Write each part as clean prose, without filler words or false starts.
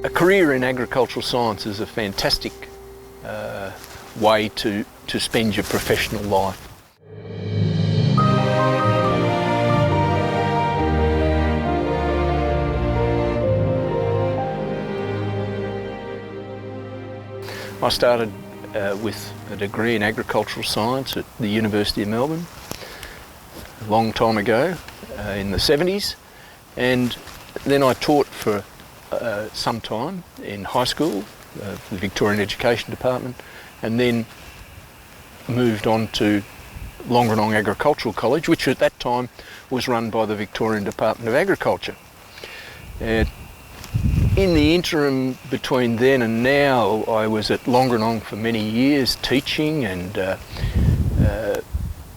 A career in agricultural science is a fantastic way to spend your professional life. I started with a degree in agricultural science at the University of Melbourne a long time ago, in the 70s, and then I taught for some time in high school, the Victorian Education Department, and then moved on to Longerenong Agricultural College, which at that time was run by the Victorian Department of Agriculture. In the interim between then and now, I was at Longerenong for many years teaching and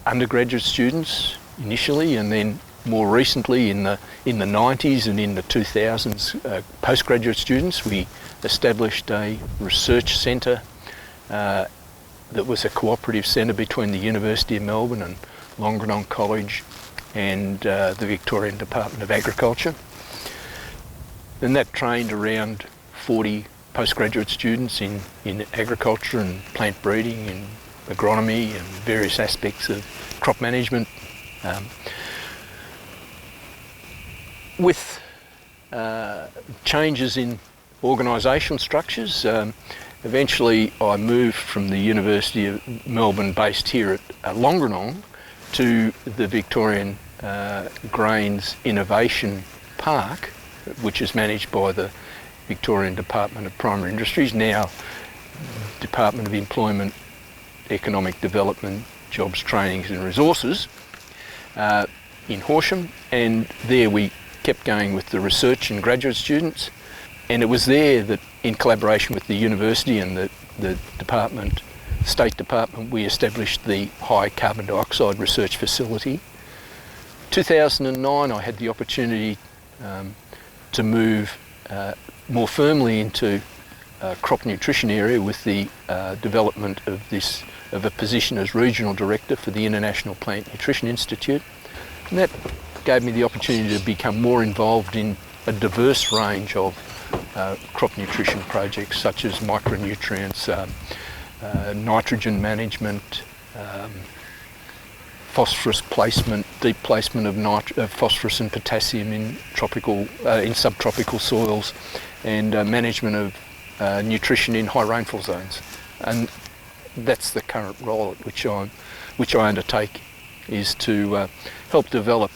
undergraduate students initially, and then more recently in the 90s and in the 2000s, postgraduate students. We established a research centre that was a cooperative centre between the University of Melbourne and Longerenong College and the Victorian Department of Agriculture. And that trained around 40 postgraduate students in agriculture and plant breeding and agronomy and various aspects of crop management. With changes in organisational structures, eventually I moved from the University of Melbourne, based here at Longerenong, to the Victorian Grains Innovation Park, which is managed by the Victorian Department of Primary Industries, now Department of Employment, Economic Development, Jobs, Trainings and Resources, in Horsham. And there we kept going with the research and graduate students, and it was there that, in collaboration with the university and the department, State Department, we established the high carbon dioxide research facility. 2009 I had the opportunity to move more firmly into crop nutrition area with the development of a position as Regional Director for the International Plant Nutrition Institute. And that gave me the opportunity to become more involved in a diverse range of crop nutrition projects, such as micronutrients, nitrogen management, phosphorus placement, deep placement of phosphorus and potassium in subtropical soils, and management of nutrition in high rainfall zones. And that's the current role at which I undertake, is to help develop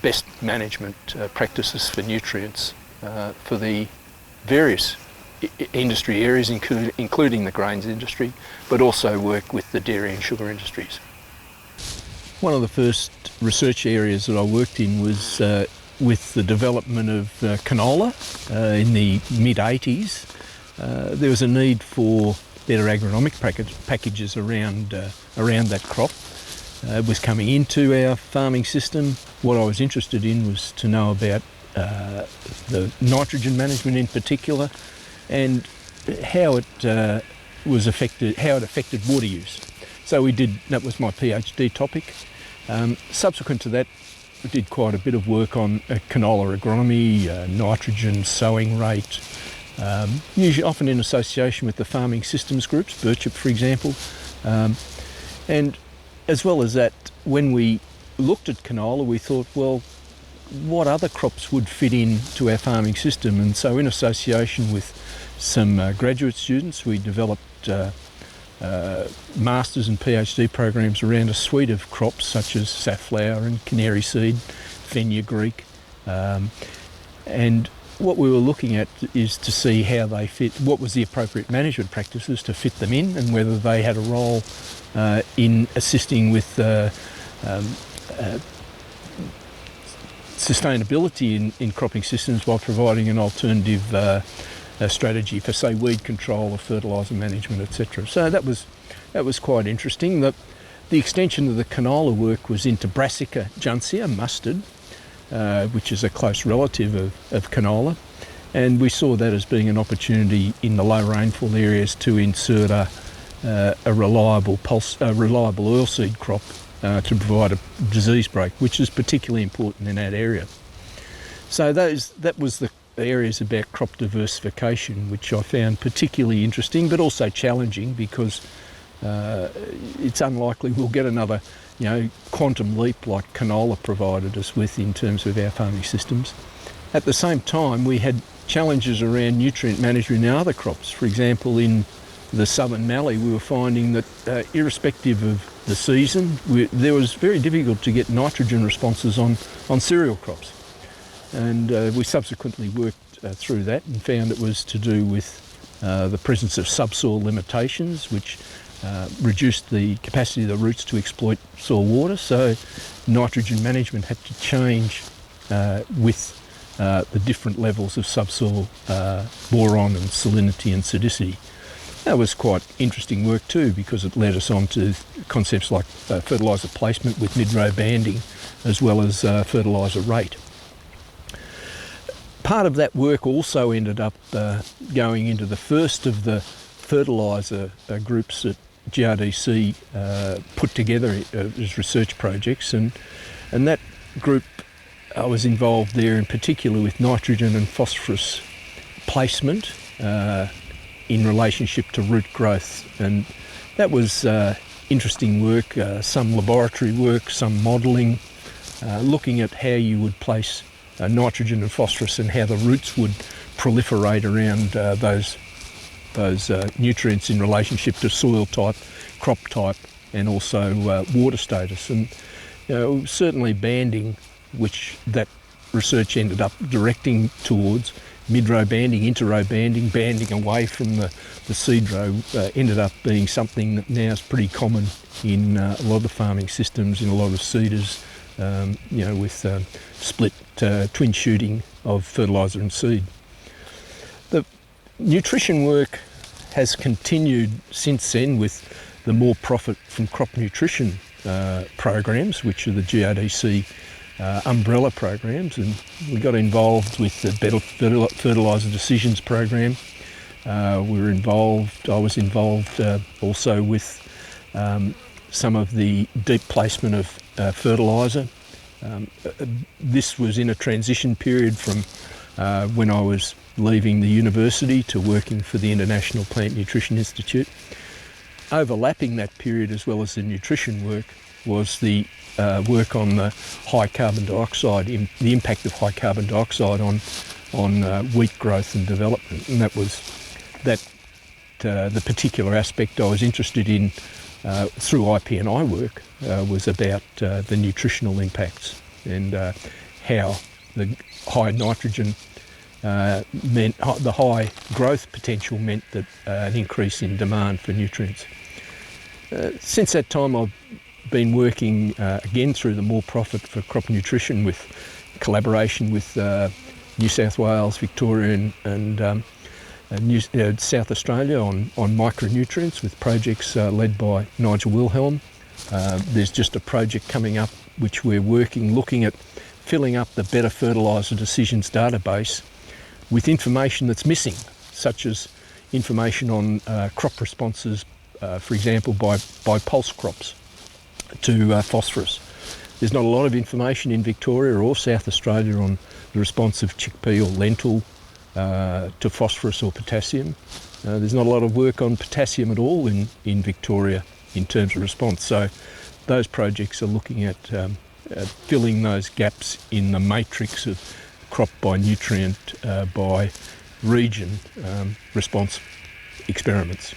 best management practices for nutrients for the various industry areas, including the grains industry, but also work with the dairy and sugar industries. One of the first research areas that I worked in was with the development of canola in the mid-80s. There was a need for better agronomic packages around that crop. It was coming into our farming system. What I was interested in was to know about the nitrogen management in particular, and how it affected water use. So that was my PhD topic. Subsequent to that, we did quite a bit of work on canola agronomy, nitrogen sowing rate, usually often in association with the farming systems groups, Birchip for example. And as well as that, when we looked at canola, we thought, well, what other crops would fit into our farming system? And so in association with some graduate students, we developed Masters and PhD programs around a suite of crops such as safflower and canary seed, fenugreek. And what we were looking at is to see how they fit, what was the appropriate management practices to fit them in, and whether they had a role in assisting with sustainability in cropping systems while providing an alternative strategy for, say, weed control or fertiliser management, etc. So that was quite interesting. The extension of the canola work was into Brassica juncea, mustard, which is a close relative of canola, and we saw that as being an opportunity in the low rainfall areas to insert a reliable oilseed crop to provide a disease break, which is particularly important in that area. So that was areas about crop diversification, which I found particularly interesting, but also challenging, because it's unlikely we'll get another, quantum leap like canola provided us with in terms of our farming systems. At the same time, we had challenges around nutrient management in other crops. For example, in the southern mallee, we were finding that irrespective of the season, there was very difficult to get nitrogen responses on cereal crops. And we subsequently worked through that and found it was to do with the presence of subsoil limitations, which reduced the capacity of the roots to exploit soil water. So nitrogen management had to change with the different levels of subsoil boron and salinity and sidicity. That was quite interesting work too, because it led us on to concepts like fertiliser placement with mid-row banding, as well as fertiliser rate. Part of that work also ended up going into the first of the fertiliser groups that GRDC put together as research projects, and that group, I was involved there in particular with nitrogen and phosphorus placement in relationship to root growth, and that was interesting work, some laboratory work, some modelling, looking at how you would place nitrogen and phosphorus and how the roots would proliferate around those nutrients in relationship to soil type, crop type, and also water status. And certainly banding, which that research ended up directing towards, mid-row banding, inter-row banding, banding away from the seed row, ended up being something that now is pretty common in a lot of the farming systems, in a lot of seeders, with split twin shooting of fertiliser and seed. The nutrition work has continued since then with the more profit from crop nutrition programs, which are the GRDC umbrella programs, and we got involved with the Better Fertiliser Decisions program. I was involved also with some of the deep placement of fertiliser. This was in a transition period from when I was leaving the university to working for the International Plant Nutrition Institute. Overlapping that period, as well as the nutrition work, was the work on the high carbon dioxide, the impact of high carbon dioxide on wheat growth and development. And that was the particular aspect I was interested in through IP&I work, was about the nutritional impacts and how the high nitrogen meant, the high growth potential meant that an increase in demand for nutrients. Since that time, I've been working again through the More Profit for Crop Nutrition with collaboration with New South Wales, Victoria and South Australia on micronutrients, with projects led by Nigel Wilhelm. There's just a project coming up which we're looking at filling up the Better Fertiliser Decisions database with information that's missing, such as information on crop responses, for example, by pulse crops to phosphorus. There's not a lot of information in Victoria or South Australia on the response of chickpea or lentil to phosphorus or potassium. There's not a lot of work on potassium at all in Victoria in terms of response. So those projects are looking at filling those gaps in the matrix of crop by nutrient by region response experiments.